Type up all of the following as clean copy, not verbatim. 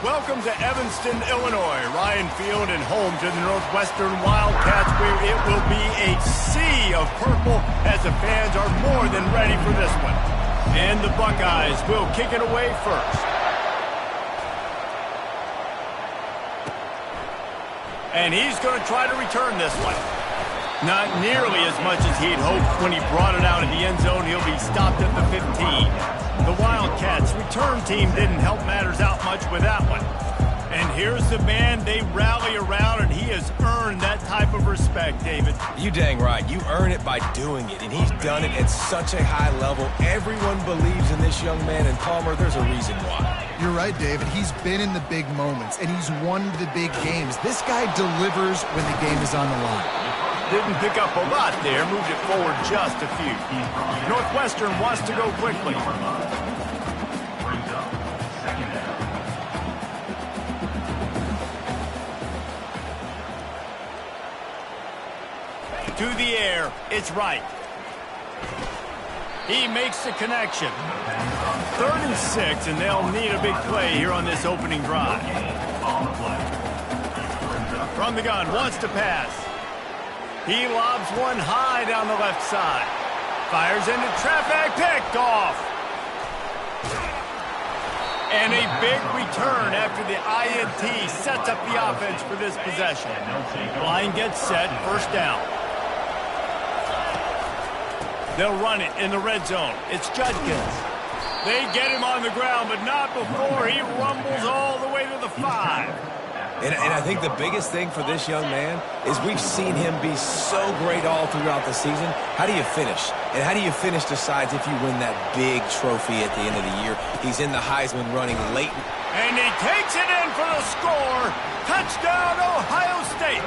Welcome to Evanston, Illinois. Ryan Field and home to the Northwestern Wildcats, where it will be a sea of purple as the fans are more than ready for this one. And the Buckeyes will kick it away first. And he's going to try to return this one. Not nearly as much as he'd hoped when he brought it out of the end zone. He'll be stopped at the 15. The Wildcats' return team didn't help matters out much with that one. And here's the man they rally around, and he has earned that type of respect, David. You dang right. You earn it by doing it, and he's done it at such a high level. Everyone believes in this young man, and Palmer, there's a reason why. You're right, David. He's been in the big moments, and he's won the big games. This guy delivers when the game is on the line. Didn't pick up a lot there, moved it forward just a few. Northwestern wants to go quickly. To the air, it's right. He makes the connection. 3rd and 6, and they'll need a big play here on this opening drive. From the gun, wants to pass. He lobs one high down the left side. Fires into traffic, picked off. And a big return after the INT sets up the offense for this possession. Line gets set, first down. They'll run it in the red zone. It's Judkins. They get him on the ground, but not before he rumbles all the way to the 5. And I think the biggest thing for this young man is we've seen him be so great all throughout the season. How do you finish? And how do you finish decides if you win that big trophy at the end of the year. He's in the Heisman running late. And he takes it in for the score. Touchdown, Ohio State.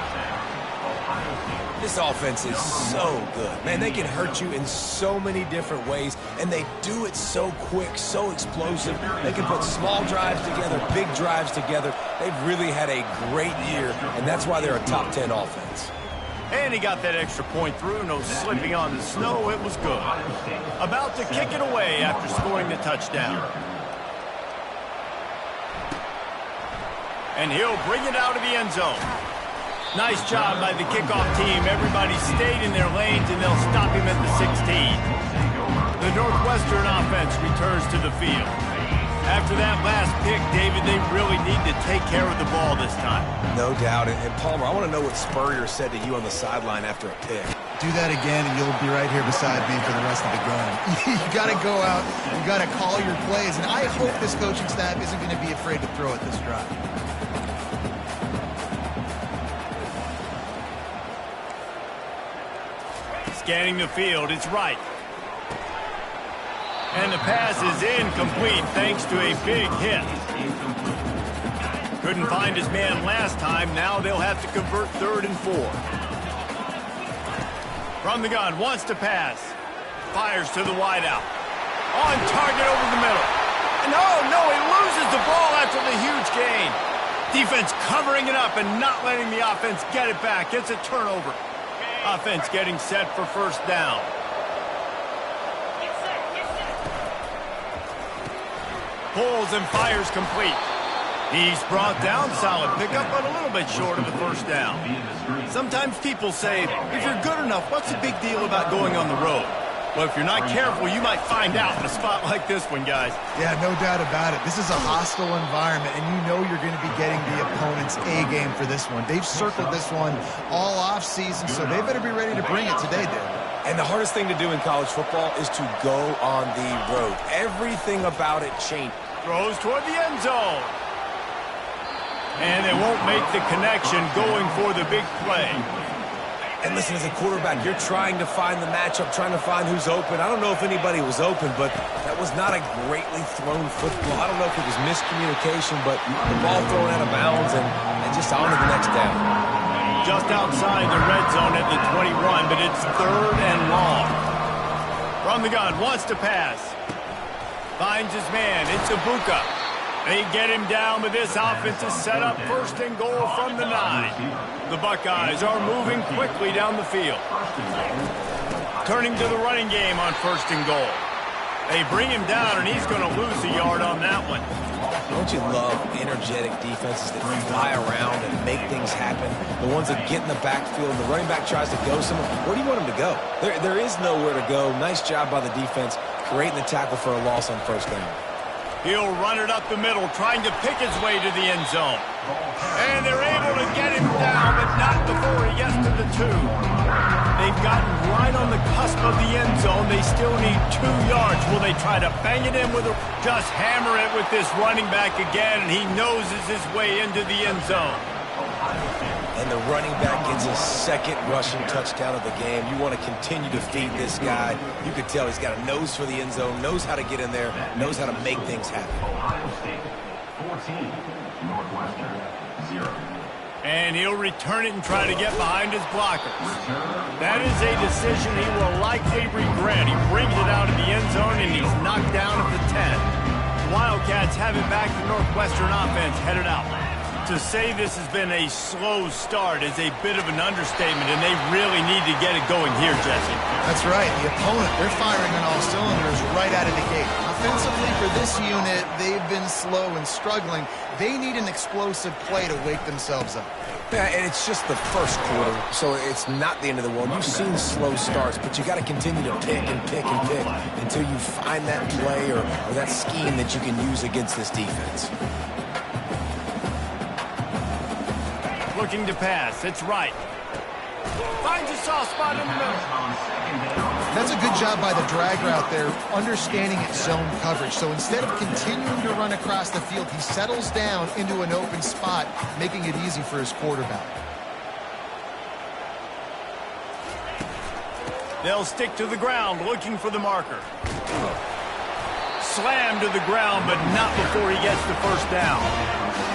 This offense is so good. Man, they can hurt you in so many different ways, and they do it so quick, so explosive. They can put small drives together, big drives together. They've really had a great year, and that's why they're a top 10 offense. And he got that extra point through. No slipping on the snow. It was good. About to kick it away after scoring the touchdown. And he'll bring it out of the end zone. Nice job by the kickoff team. Everybody stayed in their lanes, and they'll stop him at the 16. The Northwestern offense returns to the field. After that last pick, David, they really need to take care of the ball this time. No doubt. And Palmer, I want to know what Spurrier said to you on the sideline after a pick. Do that again, and you'll be right here beside me for the rest of the game. You got to go out. You got to call your plays, and I hope this coaching staff isn't going to be afraid to throw at this drive. Scanning the field, it's right. And the pass is incomplete thanks to a big hit. Couldn't find his man last time. Now they'll have to convert 3rd and 4. From the gun, wants to pass. Fires to the wideout. On target over the middle. No, he loses the ball after the huge gain. Defense covering it up and not letting the offense get it back. It's a turnover. Offense getting set for first down. Pulls and fires complete. He's brought down, solid pickup, but a little bit short of the first down. Sometimes people say, if you're good enough, what's the big deal about going on the road? Well, if you're not careful, you might find out in a spot like this one, guys. Yeah, no doubt about it. This is a hostile environment, and you know you're going to be getting the opponent's A-game for this one. They've circled this one all off-season, so they better be ready to bring it today, David. And the hardest thing to do in college football is to go on the road. Everything about it changed. Throws toward the end zone. And they won't make the connection going for the big play. And listen, as a quarterback, you're trying to find the matchup, trying to find who's open. I don't know if anybody was open, but that was not a greatly thrown football. I don't know if it was miscommunication, but the ball thrown out of bounds and just on to the next down. Just outside the red zone at the 21, but it's 3rd and long. From the gun, wants to pass. Finds his man. It's Ibuka. They get him down, but this offense is set up 1st and goal from the 9. The Buckeyes are moving quickly down the field. Turning to the running game on 1st and goal. They bring him down, and he's going to lose a yard on that one. Don't you love energetic defenses that fly around and make things happen? The ones that get in the backfield, the running back tries to go somewhere. Where do you want him to go? There is nowhere to go. Nice job by the defense, creating the tackle for a loss on first down. He'll run it up the middle, trying to pick his way to the end zone. And they're able to get him down, but not before he gets to the 2. They've gotten right on the cusp of the end zone. They still need 2 yards. Will they try to bang it in with a... Just hammer it with this running back again, and he noses his way into the end zone. And the running back gets his second rushing touchdown of the game. You want to continue to feed this guy. You could tell he's got a nose for the end zone, knows how to get in there, knows how to make things happen. Ohio State, 14, Northwestern, 0. And he'll return it and try to get behind his blockers. That is a decision he will likely regret. He brings it out of the end zone, and he's knocked down at the 10. Wildcats have it back to Northwestern offense headed out. To say this has been a slow start is a bit of an understatement, and they really need to get it going here, Jesse. That's right. The opponent, they're firing on all cylinders right out of the gate. Offensively, for this unit, they've been slow and struggling. They need an explosive play to wake themselves up. Yeah, and it's just the first quarter, so it's not the end of the world. You've seen slow starts, but you got to continue to pick and pick and pick until you find that play or that scheme that you can use against this defense. Looking to pass. It's right. Finds a soft spot in the middle. That's a good job by the drag route there, understanding its zone coverage. So instead of continuing to run across the field, he settles down into an open spot, making it easy for his quarterback. They'll stick to the ground, looking for the marker. Slammed to the ground, but not before he gets the first down.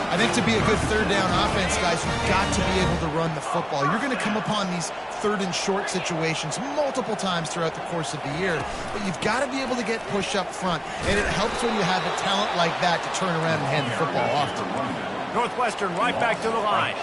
I think to be a good third down offense, guys, you've got to be able to run the football. You're going to come upon these third and short situations multiple times throughout the course of the year, but you've got to be able to get push up front, and it helps when you have a talent like that to turn around and hand the football off to. Northwestern right back to the line.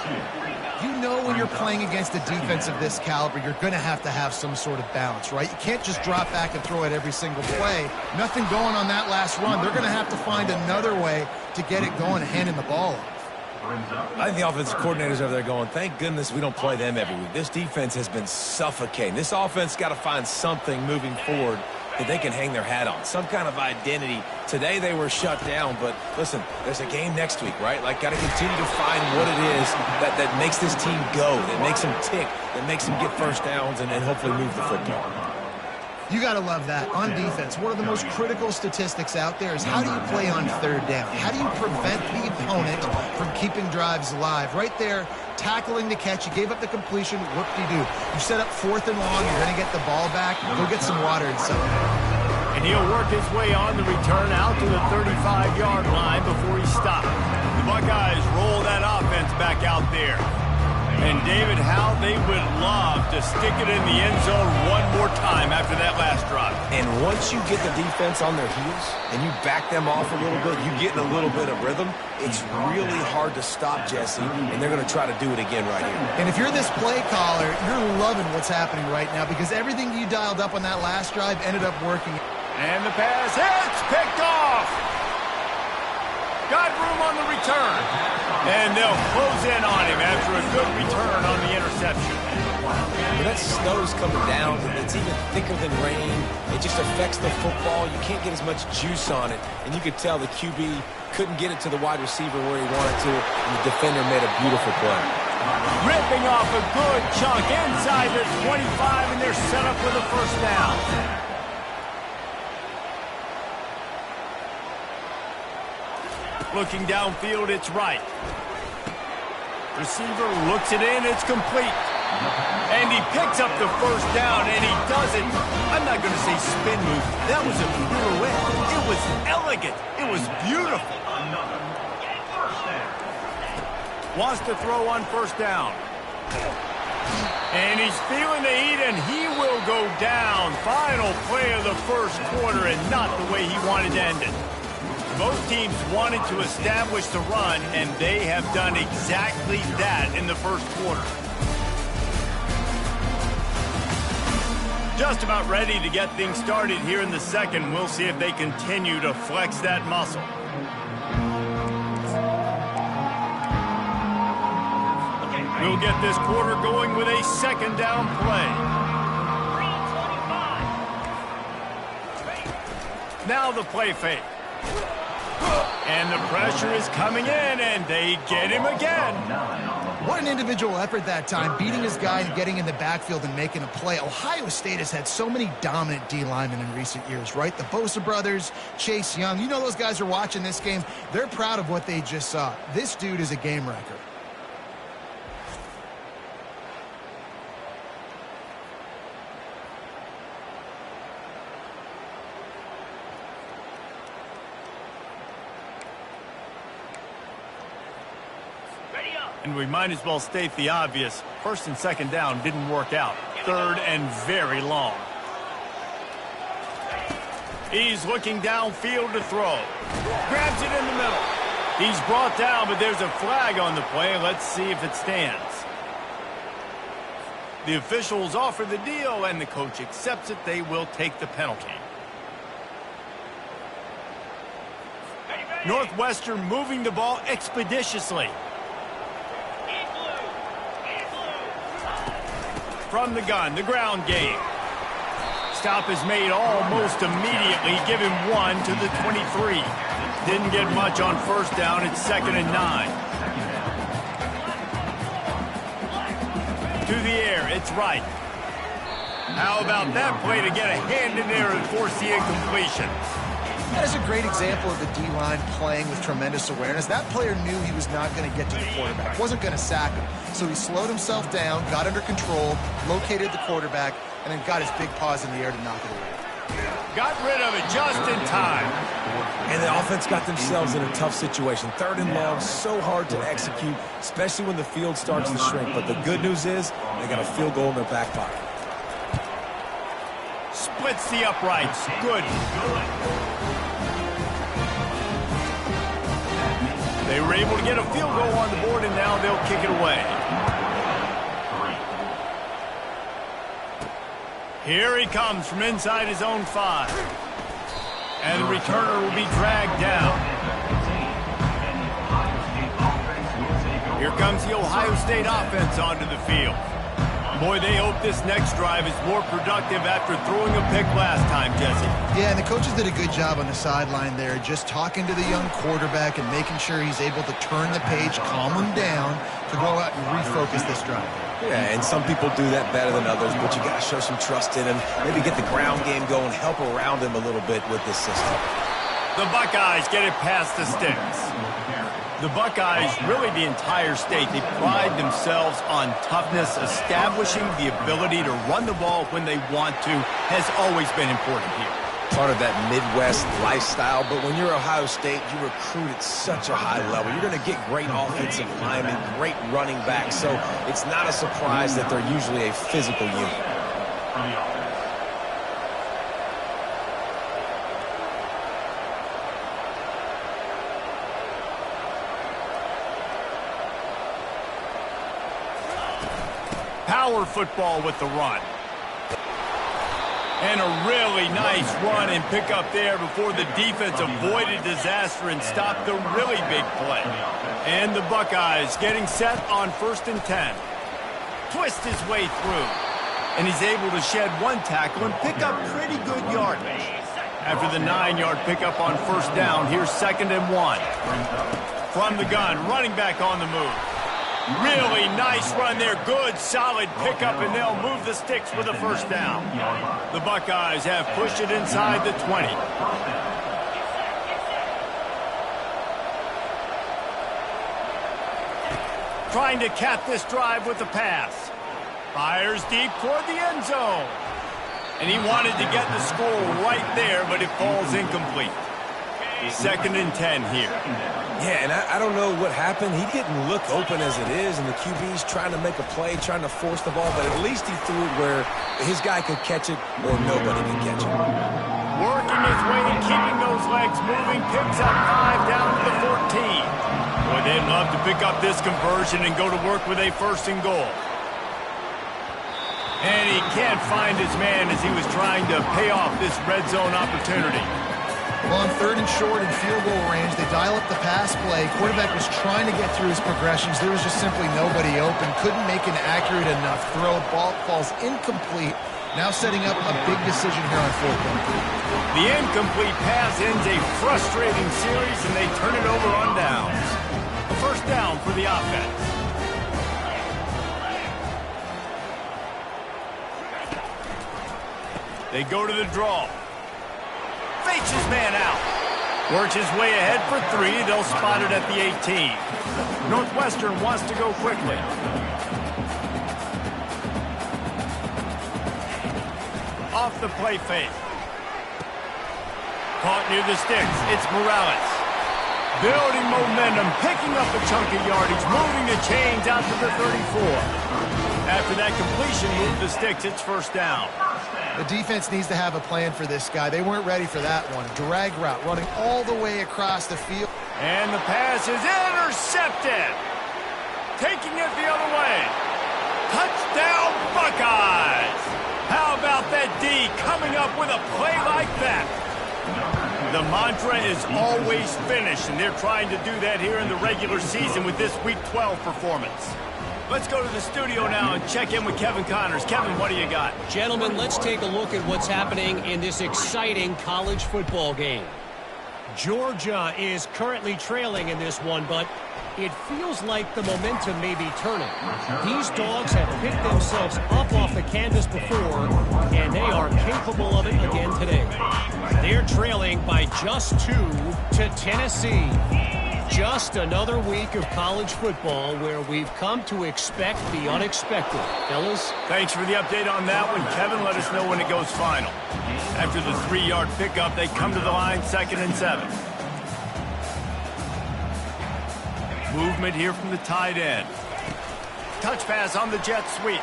You know when you're playing against a defense of this caliber, you're going to have some sort of balance, right? You can't just drop back and throw it every single play. Nothing going on that last run. They're going to have to find another way to get it going and handing the ball off. I think the offensive coordinators over there going, thank goodness we don't play them every week. This defense has been suffocating. This offense got to find something moving forward that they can hang their hat on, some kind of identity. Today they were shut down, but listen, there's a game next week, right? Like, got to continue to find what it is that makes this team go, that makes them tick, that makes them get first downs and hopefully move the football. You got to love that. On defense, one of the most critical statistics out there is how do you play on third down? How do you prevent the opponent from keeping drives alive? Right there, tackling the catch. You gave up the completion. Whoop-de-doo. You set up 4th and long. You're going to get the ball back. Go get some water and something. And he'll work his way on the return out to the 35-yard line before he stops. The Buckeyes roll that offense back out there. And David, how they would love to stick it in the end zone one more time after that last drive. And once you get the defense on their heels and you back them off a little bit, you get in a little bit of rhythm, it's really hard to stop, Jesse, and they're going to try to do it again right here. And if you're this play caller, you're loving what's happening right now because everything you dialed up on that last drive ended up working. And the pass hits, picked off. Got room on the return. And they'll close in on him after a good return on the interception. When that snow's coming down, it's even thicker than rain. It just affects the football. You can't get as much juice on it. And you could tell the QB couldn't get it to the wide receiver where he wanted to, and the defender made a beautiful play. Ripping off a good chunk inside the 25, and they're set up with a first down. Looking downfield, it's right. Receiver looks it in, it's complete. And he picks up the first down, and he does it. I'm not going to say spin move. That was a pirouette. It was elegant. It was beautiful. Wants to throw on first down. And he's feeling the heat, and he will go down. Final play of the first quarter, and not the way he wanted to end it. Both teams wanted to establish the run, and they have done exactly that in the first quarter. Just about ready to get things started here in the second. We'll see if they continue to flex that muscle. get this quarter going with a second down play. Now the play fake. And the pressure is coming in, and they get him again. What an individual effort that time, beating his guy and getting in the backfield and making a play. Ohio State has had so many dominant D linemen in recent years, right? The Bosa brothers, Chase Young. You know those guys are watching this game. They're proud of what they just saw. This dude is a game wrecker. And we might as well state the obvious. First and second down didn't work out. Third and very long. He's looking downfield to throw. Grabs it in the middle. He's brought down, but there's a flag on the play. Let's see if it stands. The officials offer the deal, and the coach accepts it. They will take the penalty. Northwestern moving the ball expeditiously. From the gun, the ground game. Stop is made almost immediately. Give him 1 to the 23. Didn't get much on first down. It's 2nd and 9. To the air, it's right. How about that play to get a hand in there and force the incompletion? That is a great example of the D-line playing with tremendous awareness. That player knew he was not going to get to the quarterback, wasn't going to sack him. So he slowed himself down, got under control, located the quarterback, and then got his big paws in the air to knock it away. Got rid of it just in time. And the offense got themselves in a tough situation. 3rd and long, so hard to execute, especially when the field starts to shrink. But the good news is they got a field goal in their back pocket. Splits the uprights. Good. They were able to get a field goal on the board, and now they'll kick it away. Here he comes from inside his own 5. And the returner will be dragged down. Here comes the Ohio State offense onto the field. Boy, they hope this next drive is more productive after throwing a pick last time, Jesse. Yeah, and the coaches did a good job on the sideline there, just talking to the young quarterback and making sure he's able to turn the page, calm him down, to go out and refocus this drive. Yeah, and some people do that better than others, but you got to show some trust in him, maybe get the ground game going, help around him a little bit with this system. The Buckeyes get it past the sticks. The Buckeyes, really the entire state, they pride themselves on toughness. Establishing the ability to run the ball when they want to has always been important here. Part of that Midwest lifestyle, but when you're Ohio State, you recruit at such a high level. You're going to get great offensive linemen, great running backs, so it's not a surprise that they're usually a physical unit. Power football with the run. And a really nice run and pick up there before the defense avoided disaster and stopped the really big play. And the Buckeyes getting set on 1st and 10. Twist his way through. And he's able to shed 1 tackle and pick up pretty good yardage. After the 9-yard pickup on 1st down, here's 2nd and 1. From the gun, running back on the move. Really nice run there. Good, solid pickup, and they'll move the sticks with a 1st down. The Buckeyes have pushed it inside the 20. Trying to cap this drive with the pass. Fires deep toward the end zone. And he wanted to get the score right there, but it falls incomplete. 2nd and 10 here. Yeah, and I don't know what happened. He didn't look open as it is, and the QB's trying to make a play, trying to force the ball, but at least he threw it where his guy could catch it or nobody could catch it. Working his way and keeping those legs moving, picks up 5 down to the 14. Boy, they'd love to pick up this conversion and go to work with a 1st and goal. And he can't find his man as he was trying to pay off this red zone opportunity. Well, on 3rd and short and field goal range, they dial up the pass play. Quarterback was trying to get through his progressions. There was just simply nobody open. Couldn't make an accurate enough throw. Ball falls incomplete. Now setting up a big decision here on 4th and 3. The incomplete pass ends a frustrating series, and they turn it over on downs. A first down for the offense. They go to the draw. Fakes his man out. Works his way ahead for 3. They'll spot it at the 18. Northwestern wants to go quickly. Off the play fake. Caught near the sticks. It's Morales. Building momentum, picking up a chunk of yardage, moving the chains out to the 34. After that completion, move the sticks. It's first down. The defense needs to have a plan for this guy. They weren't ready for that one. Drag route, running all the way across the field. And the pass is intercepted. Taking it the other way. Touchdown, Buckeyes. How about that D coming up with a play like that? The mantra is always finish, and they're trying to do that here in the regular season with this Week 12 performance. Let's go to the studio now and check in with Kevin Connors. Kevin, what do you got? Gentlemen, let's take a look at what's happening in this exciting college football game. Georgia is currently trailing in this one, but it feels like the momentum may be turning. These dogs have picked themselves up off the canvas before, and they are capable of it again today. They're trailing by just 2 to Tennessee. Just another week of college football where we've come to expect the unexpected. Fellas? Thanks for the update on that one. Kevin, let us know when it goes final. After the 3-yard pickup, they come to the line 2nd and 7. Movement here from the tight end. Touch pass on the jet sweep.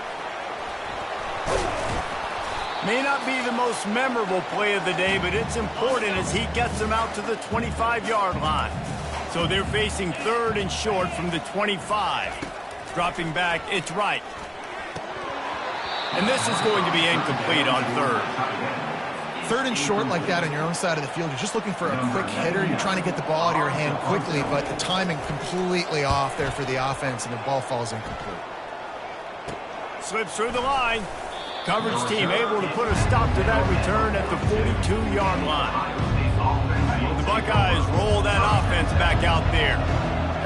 May not be the most memorable play of the day, but it's important as he gets them out to the 25-yard line. So they're facing 3rd and short from the 25. Dropping back, it's right. And this is going to be incomplete on 3rd. 3rd and short like that on your own side of the field, you're just looking for a quick hitter. You're trying to get the ball out of your hand quickly, but the timing completely off there for the offense, and the ball falls incomplete. Slips through the line. Coverage team able to put a stop to that return at the 42-yard line. The Buckeyes roll that offense back out there.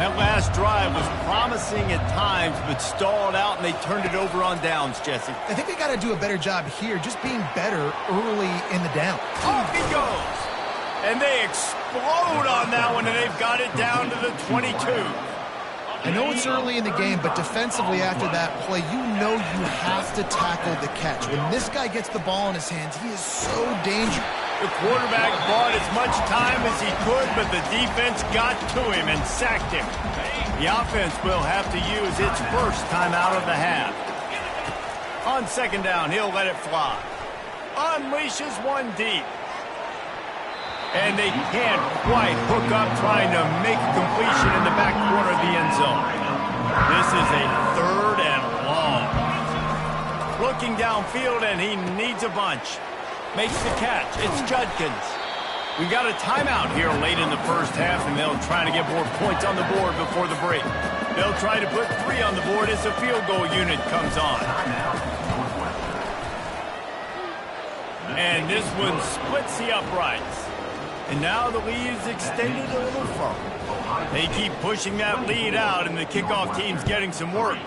That last drive was promising at times, but stalled out, and they turned it over on downs, Jesse. I think they got to do a better job here, just being better early in the down. Off he goes. And they explode on that one, and they've got it down to the 22. I know it's early in the game, but defensively after that play, you know you have to tackle the catch. When this guy gets the ball in his hands, he is so dangerous. The quarterback bought as much time as he could, but the defense got to him and sacked him. The offense will have to use its first time out of the half. On 2nd down, he'll let it fly. Unleashes one deep. And they can't quite hook up trying to make a completion in the back corner of the end zone. This is a 3rd and long. Looking downfield, and he needs a bunch. Makes the catch. It's Judkins. We've got a timeout here late in the first half, and they'll try to get more points on the board before the break. They'll try to put 3 on the board as the field goal unit comes on. And this one splits the uprights. And now the lead is extended a little further. They keep pushing that lead out, and the kickoff team's getting some work.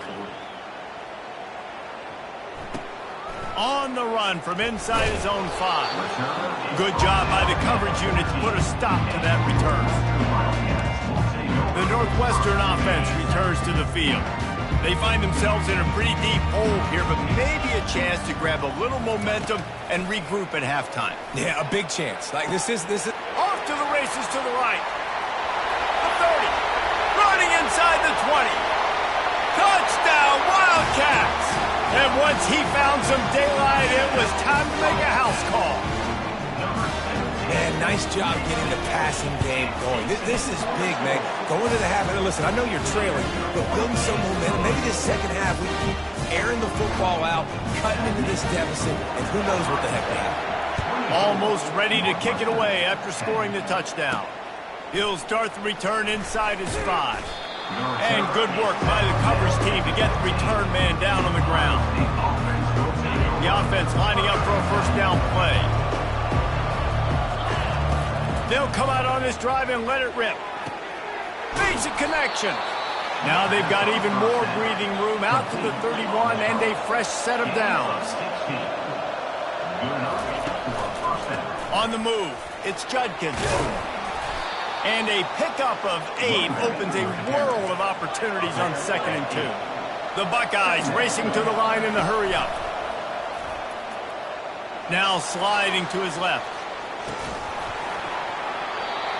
On the run from inside his own 5. Good job by the coverage unit to put a stop to that return. The Northwestern offense returns to the field. They find themselves in a pretty deep hole here, but maybe a chance to grab a little momentum and regroup at halftime. Yeah, a big chance. Like this is Off to the races to the right. The 30. Running inside the 20. Touchdown, Wildcats! And once he found some daylight, it was time to make a house call. Man, nice job getting the passing game going. This is big, man. Going to the half, and listen, I know you're trailing, but building some momentum. Maybe this second half we keep airing the football out, cutting into this deficit, and who knows what the heck will happen. Almost ready to kick it away after scoring the touchdown. He'll start the return inside his 5. And good work by the coverage team to get the return man down on the ground. The offense lining up for a first down play. They'll come out on this drive and let it rip. Makes a connection. Now they've got even more breathing room out to the 31 and a fresh set of downs. On the move, it's Judkins. And a pickup of 8 opens a world of opportunities on 2nd and 2. The Buckeyes racing to the line in the hurry-up. Now sliding to his left.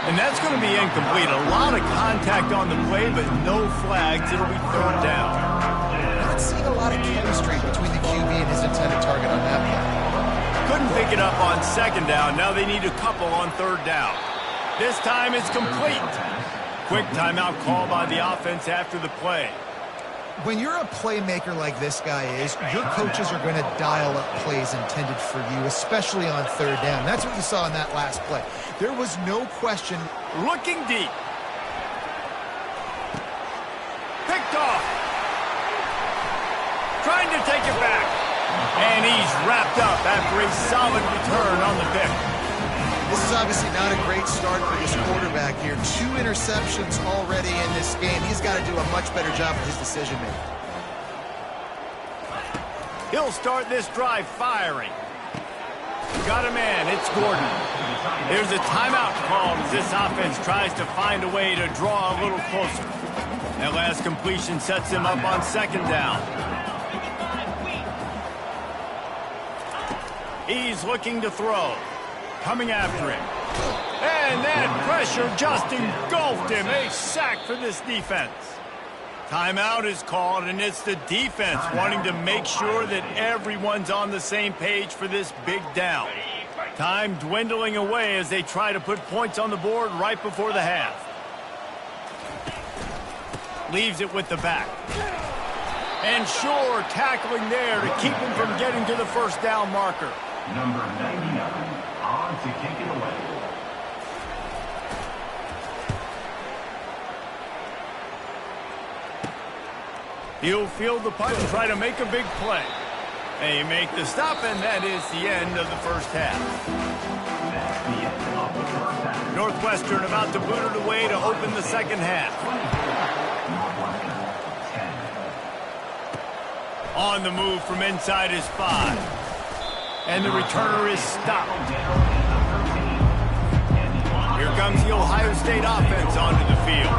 And that's going to be incomplete. A lot of contact on the play, but no flags. It'll be 3rd down. Not seeing a lot of chemistry between the QB and his intended target on that play. Couldn't pick it up on 2nd down. Now they need a couple on 3rd down. This time it's complete. Quick timeout call by the offense after the play. When you're a playmaker like this guy is, your coaches are going to dial up plays intended for you, especially on 3rd down. That's what you saw in that last play. There was no question. Looking deep. Picked off. Trying to take it back. And he's wrapped up after a solid return on the pick. This is obviously not a great start for this quarterback here. 2 interceptions already in this game. He's got to do a much better job with his decision-making. He'll start this drive firing. Got a man. It's Gordon. There's a timeout called as this offense tries to find a way to draw a little closer. That last completion sets him up on 2nd down. He's looking to throw. Coming after him. And that pressure just engulfed him. A sack for this defense. Timeout is called, and it's the defense wanting to make sure that everyone's on the same page for this big down. Time dwindling away as they try to put points on the board right before the half. Leaves it with the back. And sure, tackling there to keep him from getting to the first down marker. Number 99. On to kick it away. He'll field the punt and try to make a big play. They make the stop, and that is the end of the first half. That's the end of the first half. Northwestern about to boot it away to open the second half. Northwestern 10. On the move from inside his 5. And the returner is stopped. Here comes the Ohio State offense onto the field.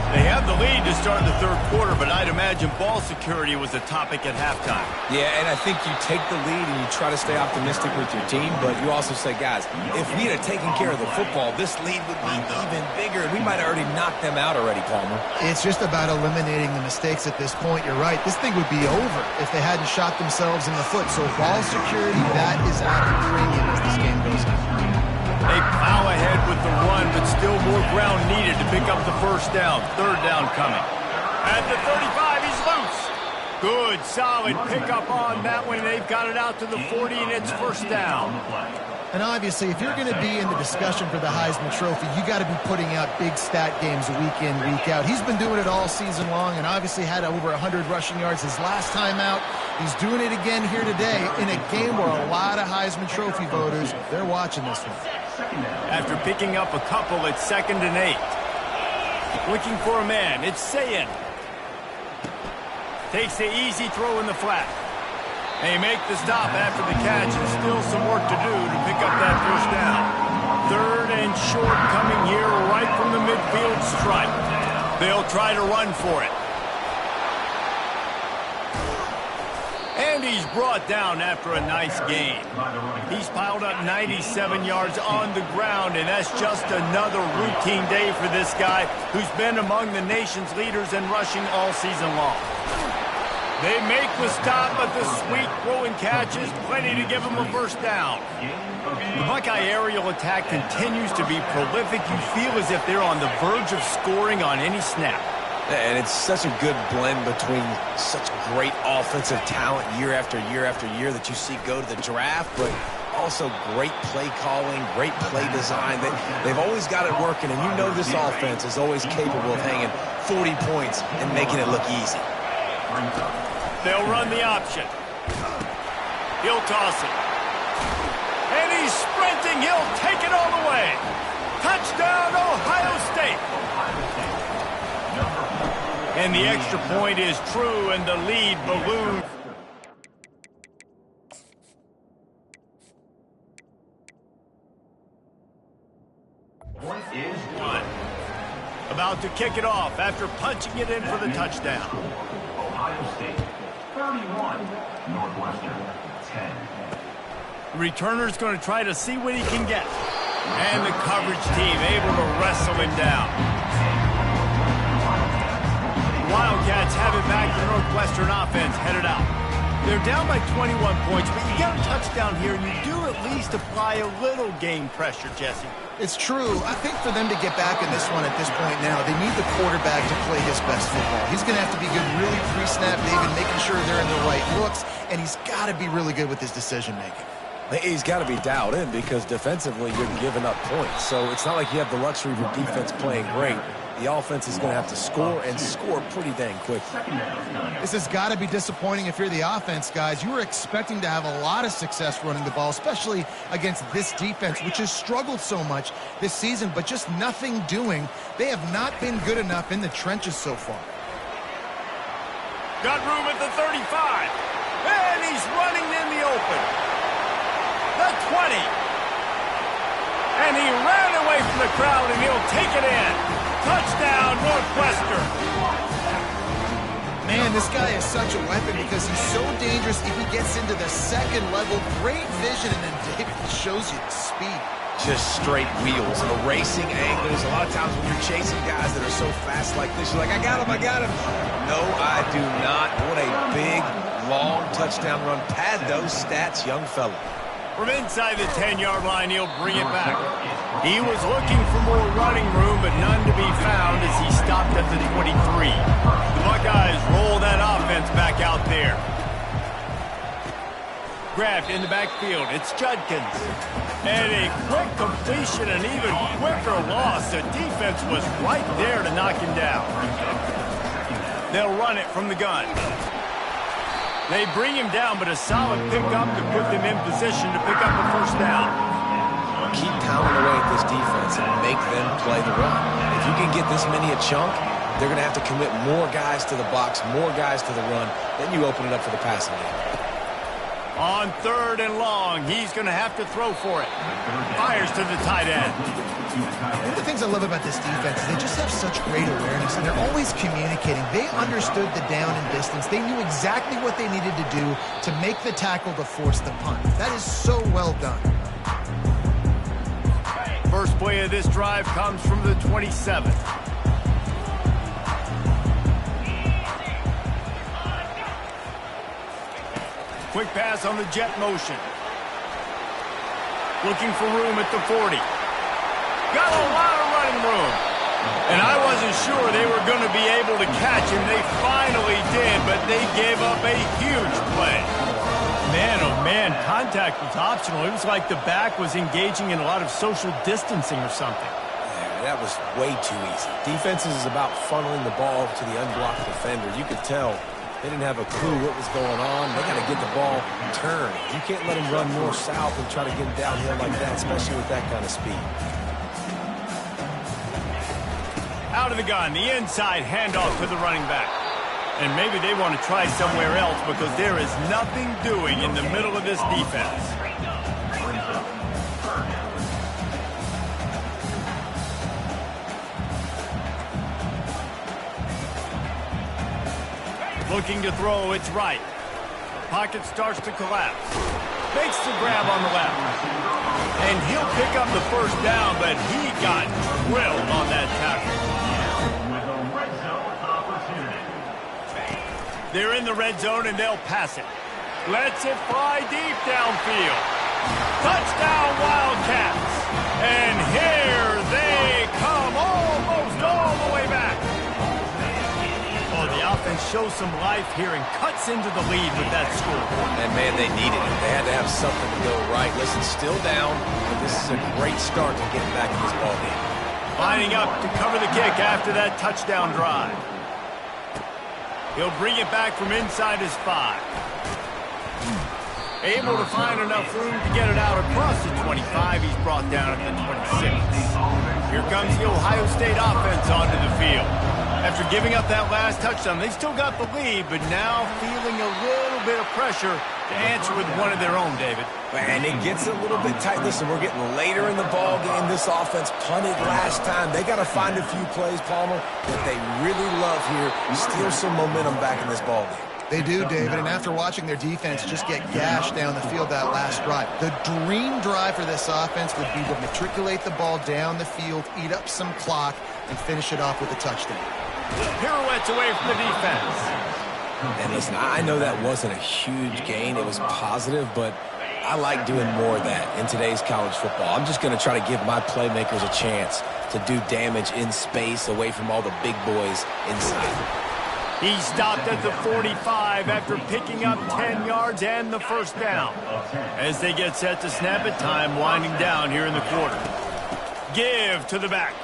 They have the lead to start the 3rd quarter, but I'd imagine ball security was a topic at halftime. Yeah, and I think you take the lead and you try to stay optimistic with your team, but you also say, guys, if we had taken care of the football, this lead would be even bigger, and we might have already knocked them out already, Palmer. It's just about eliminating the mistakes at this point. You're right. This thing would be over if they hadn't shot themselves in the foot. So ball security, that is at a premium as this game goes on. They plow ahead with the run, but still more ground needed to pick up the first down. 3rd down coming. At the 35, he's loose. Good, solid pickup on that one. They've got it out to the 40, and it's first down. And obviously, if you're going to be in the discussion for the Heisman Trophy, you got to be putting out big stat games week in, week out. He's been doing it all season long and obviously had over 100 rushing yards his last time out. He's doing it again here today in a game where a lot of Heisman Trophy voters, they're watching this one. After picking up a couple, it's 2nd and 8. Looking for a man. It's Sayin. Takes the easy throw in the flat. They make the stop after the catch, and still some work to do to pick up that first down. 3rd and short coming here right from the midfield stripe. They'll try to run for it. And he's brought down after a nice gain. He's piled up 97 yards on the ground, and that's just another routine day for this guy who's been among the nation's leaders in rushing all season long. They make the stop, but the sweet throwing catch is plenty to give him a first down. The Buckeye aerial attack continues to be prolific. You feel as if they're on the verge of scoring on any snap. And it's such a good blend between such great offensive talent year after year after year that you see go to the draft, but Also, great play calling, great play design. They've always got it working, and you know this offense is always capable of hanging 40 points and making it look easy. They'll run the option. He'll toss it. And he's sprinting. He'll take it all the way. Touchdown, Ohio State. And the extra point is true, and the lead balloons. Point is One. About to kick it off after punching it in for the touchdown. Ohio State 31, Northwestern 10. The returner's going to try to see what he can get. And the coverage team able to wrestle him down. Wildcats have it back. The Northwestern offense headed out. They're down by 21 points, but you get a touchdown here, and you do at least apply a little game pressure, Jesse. It's true. I think for them to get back in this one at this point now, they need the quarterback to play his best football. He's going to have to be good really pre-snap, David, making sure they're in the right looks, and he's got to be really good with his decision-making. He's got to be dialed in because defensively you're giving up points. So it's not like you have the luxury of your defense playing great. The offense is going to have to score and score pretty dang quickly. This has got to be disappointing if you're the offense, guys. You were expecting to have a lot of success running the ball, especially against this defense, which has struggled so much this season, but just nothing doing. They have not been good enough in the trenches so far. Got room at the 35. And he's running in the open. The 20. And he ran away from the crowd, and he'll take it in. Touchdown, Northwestern. Man, this guy is such a weapon because he's so dangerous if he gets into the second level. Great vision, and then David shows you the speed. Just straight wheels, erasing angles. A lot of times when you're chasing guys that are so fast like this, you're like, I got him, I got him. No, I do not. What a big, long touchdown run. Pad those stats, young fella. From inside the 10-yard line, he'll bring it back. He was looking for more running room, but none to be found as he stopped at the 23. The Buckeyes roll that offense back out there. Grabbed in the backfield. It's Judkins. And a quick completion, an even quicker loss. The defense was right there to knock him down. They'll run it from the gun. They bring him down, but a solid pickup to put them in position to pick up a first down. Keep pounding away at this defense and make them play the run. If you can get this many a chunk, they're going to have to commit more guys to the box, more guys to the run. Then you open it up for the passing game. On 3rd and long, he's going to have to throw for it. Fires to the tight end. One of the things I love about this defense is they just have such great awareness, and they're always communicating. They understood the down and distance. They knew exactly what they needed to do to make the tackle to force the punt. That is so well done. First play of this drive comes from the 27. Quick pass on the jet motion. Looking for room at the 40. Got a lot of running room. And I wasn't sure they were going to be able to catch him. They finally did, but they gave up a huge play. Man, oh man, contact was optional. It was like the back was engaging in a lot of social distancing or something. Yeah, that was way too easy. Defenses is about funneling the ball to the unblocked defender. You could tell they didn't have a clue what was going on. They got to get the ball turned. You can't let him run north-south and try to get him downhill like that, especially with that kind of speed. Out of the gun, the inside handoff to the running back. And maybe they want to try somewhere else because there is nothing doing in the middle of this defense. Looking to throw, it's right. Pocket starts to collapse. Makes the grab on the left. And he'll pick up the first down, but he got drilled on that tackle. With a red zone opportunity. They're in the red zone, and they'll pass it. Lets it fly deep downfield. Touchdown, Wildcats. And here they come, almost all the way back. Oh, the offense shows some life here and cuts into the lead with that score. And, man, they needed it. They had to have something to go right. Listen, still down, but this is a great start to getting back in this ballgame. Lining up to cover the kick after that touchdown drive. He'll bring it back from inside his 5. Able to find enough room to get it out across the 25. He's brought down at the 26. Here comes the Ohio State offense onto the field. After giving up that last touchdown, they still got the lead, but now feeling a little bit of pressure to answer with one of their own, David. And it gets a little bit tight. Listen, we're getting later in the ball game. This offense punted last time. They got to find a few plays, Palmer, that they really love here. Steal some momentum back in this ball game. They do, David, and after watching their defense just get gashed down the field that last drive, the dream drive for this offense would be to matriculate the ball down the field, eat up some clock, and finish it off with a touchdown. Pirouettes away from the defense. And listen, I know that wasn't a huge gain. It was positive, but I like doing more of that in today's college football. I'm just going to try to give my playmakers a chance to do damage in space away from all the big boys inside. He stopped at the 45 after picking up 10 yards and the first down. As they get set to snap it, time winding down here in the quarter. Give to the back.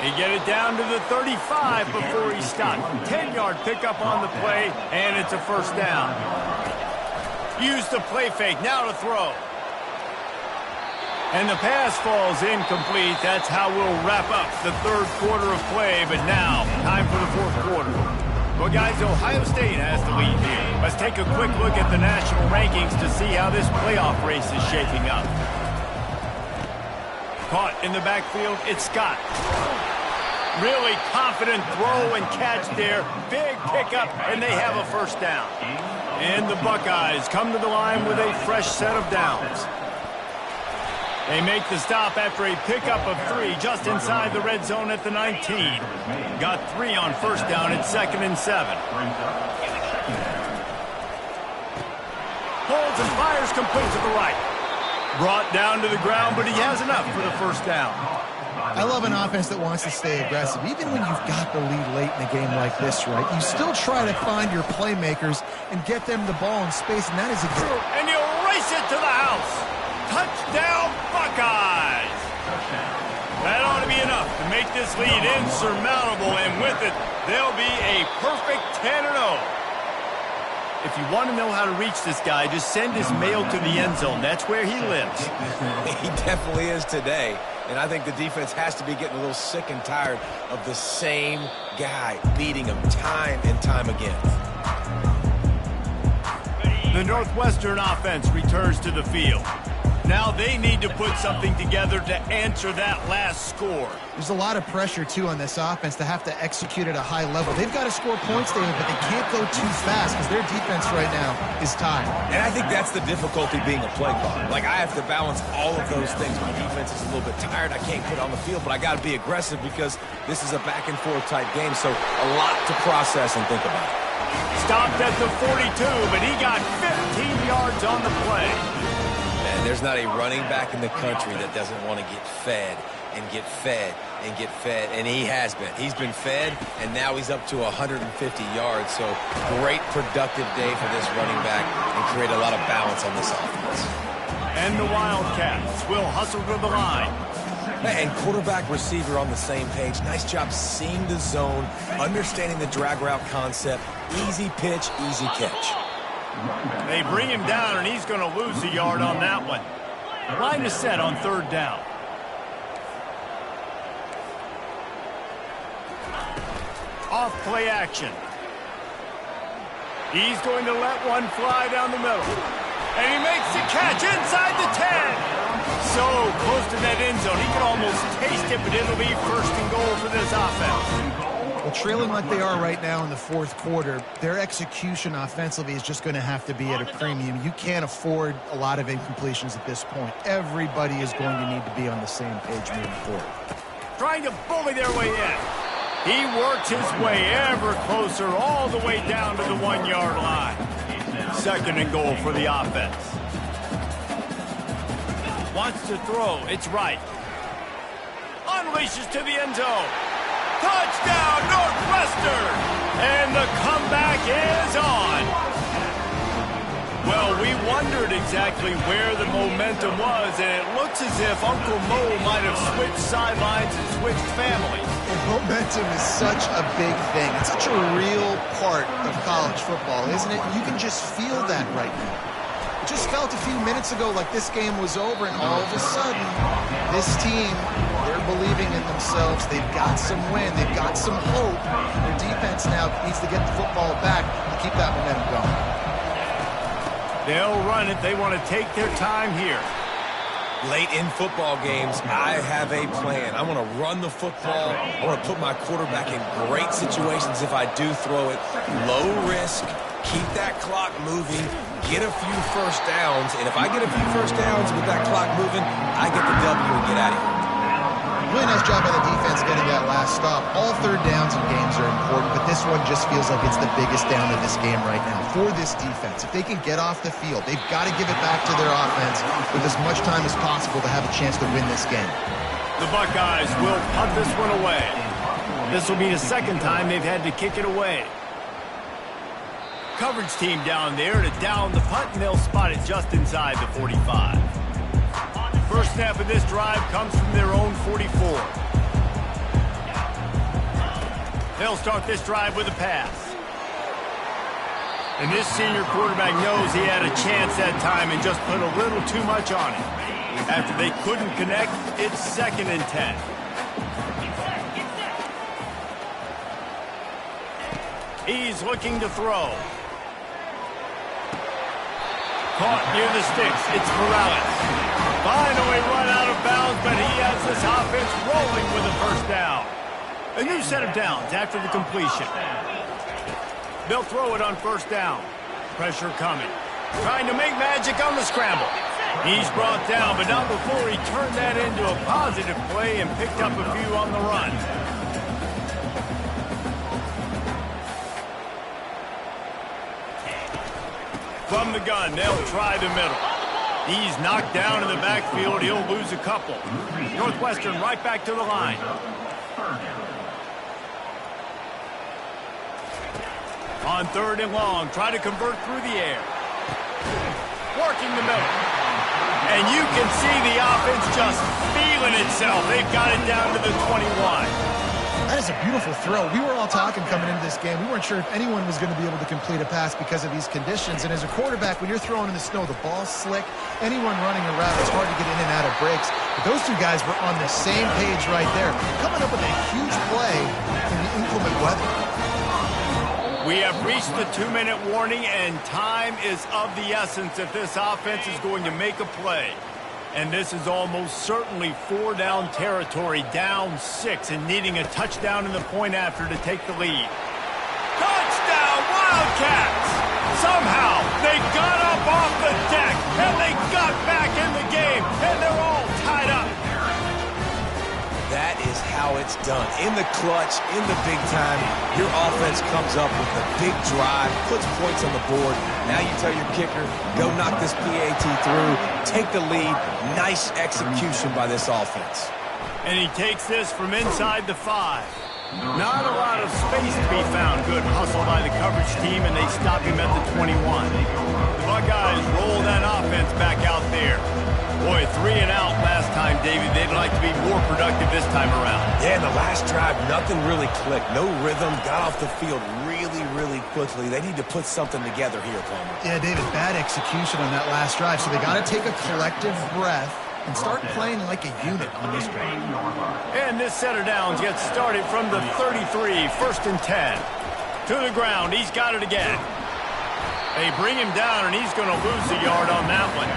He get it down to the 35 before he stopped. 10-yard pickup on the play, and it's a first down. Use the play fake, now to throw. And the pass falls incomplete. That's how we'll wrap up the third quarter of play. But now, time for the fourth quarter. Well, guys, Ohio State has the lead here. Let's take a quick look at the national rankings to see how this playoff race is shaping up. Caught in the backfield, it's Scott. Really confident throw and catch there. Big pickup, and they have a first down. And the Buckeyes come to the line with a fresh set of downs. They make the stop after a pickup of 3 just inside the red zone at the 19. Got 3 on first down at 2nd and 7. Holds and fires complete to the right. Brought down to the ground, but he has enough for the first down. I love an offense that wants to stay aggressive. Even when you've got the lead late in a game like this, right, you still try to find your playmakers and get them the ball in space, and that is exactly... And you race it to the house. Touchdown, Buckeyes! That ought to be enough to make this lead insurmountable, and with it, they'll be a perfect 10-0. If you want to know how to reach this guy, just send his mail to the end zone. That's where he lives. He definitely is today, and I think the defense has to be getting a little sick and tired of the same guy beating him time and time again. The Northwestern offense returns to the field. Now they need to put something together to answer that last score. There's a lot of pressure, too, on this offense to have to execute at a high level. They've got to score points, David, but they can't go too fast because their defense right now is tired. And I think that's the difficulty being a play caller. Like, I have to balance all of those things. My defense is a little bit tired. I can't put it on the field, but I got to be aggressive because this is a back-and-forth type game, so a lot to process and think about. Stopped at the 42, but he got 15 yards on the play. Man, there's not a running back in the country that doesn't want to get fed and get fed and get fed, and he has been. He's been fed, and now he's up to 150 yards, so great productive day for this running back and create a lot of balance on this offense. And the Wildcats will hustle to the line. And quarterback receiver on the same page. Nice job seeing the zone, understanding the drag route concept. Easy pitch, easy catch. They bring him down, and he's going to lose a yard on that one. Line is set on third down. Off play action. He's going to let one fly down the middle. And he makes the catch inside the 10. So close to that end zone. He can almost taste it, but it'll be first and goal for this offense. Well, trailing like they are right now in the fourth quarter, their execution offensively is just going to have to be at a premium. You can't afford a lot of incompletions at this point. Everybody is going to need to be on the same page moving forward. Trying to bully their way in. He works his way ever closer all the way down to the 1-yard line. Second and goal for the offense. Wants to throw. It's right. Unleashes to the end zone. Touchdown, Northwestern! And the we wondered exactly where the momentum was, and it looks as if Uncle Mo might have switched sidelines and switched families. Well, momentum is such a big thing. It's such a real part of college football, isn't it? You can just feel that right now. It just felt a few minutes ago like this game was over, and all of a sudden, this team, they're believing in themselves. They've got some win. They've got some hope. Their defense now needs to get the football back to keep that momentum going. They'll run it. They want to take their time here. Late in football games, I have a plan. I want to run the football. I want to put my quarterback in great situations if I do throw it. Low risk, keep that clock moving, get a few first downs. And if I get a few first downs with that clock moving, I get the W and get out of here. Really nice job by the defense getting that last stop. All third downs in games are important, but this one just feels like it's the biggest down of this game right now for this defense. If they can get off the field, they've got to give it back to their offense with as much time as possible to have a chance to win this game. The Buckeyes will punt this one away. This will be the second time they've had to kick it away. Coverage team down there to down the punt, and they'll spot it just inside the 45. First snap of this drive comes from their own 44. They'll start this drive with a pass. And this senior quarterback knows he had a chance that time and just put a little too much on it. After they couldn't connect, it's 2nd and 10. He's looking to throw. Caught near the sticks. It's Morales. Finally run out of bounds, but he has this offense rolling with a first down. A new set of downs after the completion. They'll throw it on first down. Pressure coming. Trying to make magic on the scramble. He's brought down, but not before he turned that into a positive play and picked up a few on the run. From the gun, they'll try the middle. He's knocked down in the backfield. He'll lose a couple. Northwestern right back to the line. On 3rd and long, try to convert through the air. Working the middle. And you can see the offense just feeling itself. They've got it down to the 21. That is a beautiful throw. We were all talking coming into this game. We weren't sure if anyone was going to be able to complete a pass because of these conditions. And as a quarterback, when you're throwing in the snow, the ball's slick. Anyone running around, it's hard to get in and out of breaks. But those two guys were on the same page right there, coming up with a huge play in the inclement weather. We have reached the 2-minute warning, and time is of the essence if this offense is going to make a play. And this is almost certainly 4-down territory, down 6, and needing a touchdown in the point after to take the lead. Touchdown, Wildcats! Somehow, they got up off the deck, and they got back in the game, and they're all tied up. That is how it's done. In the clutch, in the big time, your offense comes up with a big drive, puts points on the board. Now you tell your kicker, go knock this PAT through, take the lead. Nice execution by this offense. And he takes this from inside the 5. Not a lot of space to be found. Good hustle by the coverage team, and they stop him at the 21. The Buckeyes roll that offense back out there. Boy, 3 and out last time, David. They'd like to be more productive this time around. Yeah, in the last drive, nothing really clicked. No rhythm, got off the field really quickly. They need to put something together here, Palmer. Yeah, David, bad execution on that last drive, so they got to take a collective breath and start playing like a unit on this drive. And this set of downs gets started from the 33, 1st and 10. To the ground, he's got it again. They bring him down, and he's going to lose a yard on that one.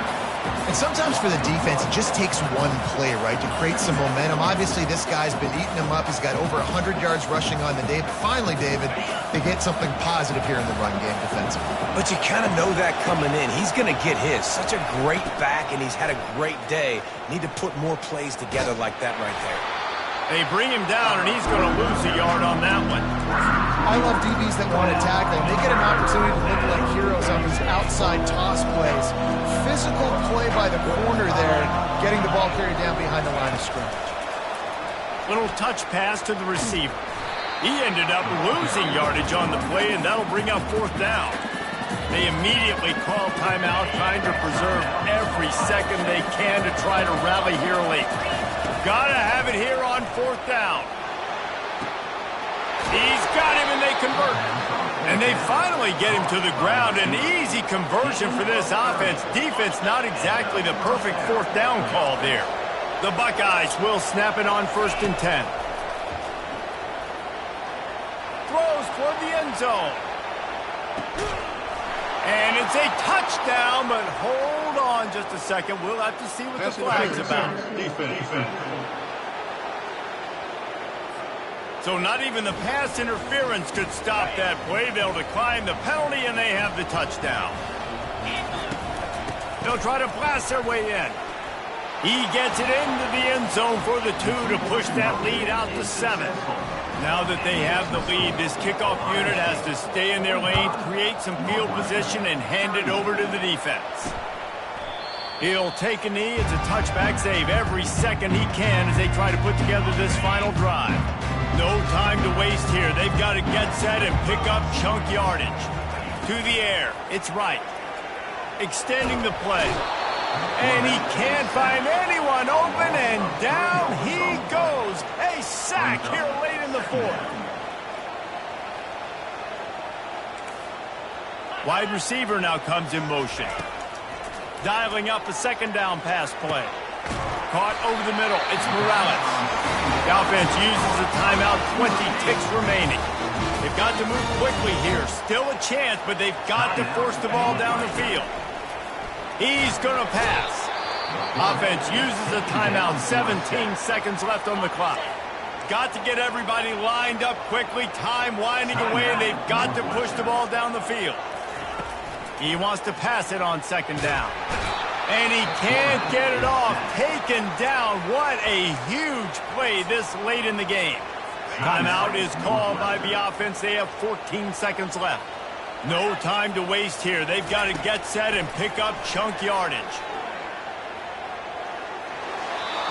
And sometimes for the defense, it just takes one play, right, to create some momentum. Obviously, this guy's been eating him up. He's got over 100 yards rushing on the day. But finally, David, they get something positive here in the run game defensively. But you kind of know that coming in. He's going to get his. Such a great back, and he's had a great day. Need to put more plays together like that right there. They bring him down, and he's going to lose a yard on that one. I love DBs that want to tackle. They get an opportunity to look like heroes on these outside toss plays. Physical play by the corner there, getting the ball carried down behind the line of scrimmage. Little touch pass to the receiver. He ended up losing yardage on the play, and that'll bring up 4th down. They immediately call timeout, trying to preserve every second they can to try to rally here late. Gotta have it here on 4th down. He's got him, and they convert. And they finally get him to the ground. An easy conversion for this offense. Defense, not exactly the perfect 4th down call there. The Buckeyes will snap it on 1st and 10. Throws toward the end zone. And it's a touchdown, but hold on just a second. We'll have to see what the flag's about. So not even the pass interference could stop that play. They'll decline the penalty, and they have the touchdown. They'll try to blast their way in. He gets it into the end zone for the 2 to push that lead out to 7. Now that they have the lead, this kickoff unit has to stay in their lane, create some field position, and hand it over to the defense. He'll take a knee. It's a touchback save every second he can as they try to put together this final drive. No time to waste here. They've got to get set and pick up chunk yardage. To the air. It's right. Extending the play. And he can't find anyone open, and down he goes. A sack here late in the 4th. Wide receiver now comes in motion. Dialing up a 2nd down pass play. Caught over the middle. It's Morales. The offense uses a timeout, 20 ticks remaining. They've got to move quickly here. Still a chance, but they've got to force the ball down the field. He's going to pass. Offense uses a timeout, 17 seconds left on the clock. Got to get everybody lined up quickly. Time winding away, and they've got to push the ball down the field. He wants to pass it on 2nd down. And he can't get it off. Taken down. What a huge play this late in the game. Timeout is called by the offense. They have 14 seconds left. No time to waste here. They've got to get set and pick up chunk yardage.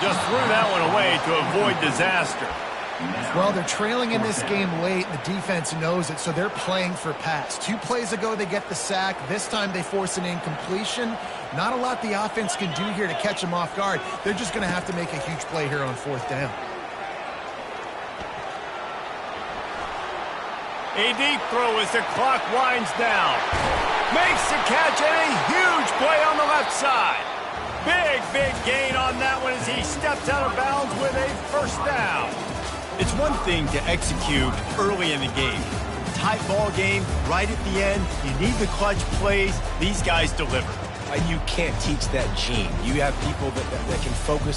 Just threw that one away to avoid disaster. Well, they're trailing in this game late. The defense knows it, so they're playing for pass. 2 plays ago, they get the sack. This time, they force an incompletion. Not a lot the offense can do here to catch them off guard. They're just going to have to make a huge play here on 4th down. A deep throw as the clock winds down. Makes the catch, and a huge play on the left side. Big gain on that one as he steps out of bounds with a 1st down. It's one thing to execute early in the game. Tight ball game, right at the end. You need the clutch plays. These guys deliver. You can't teach that gene. You have people that can focus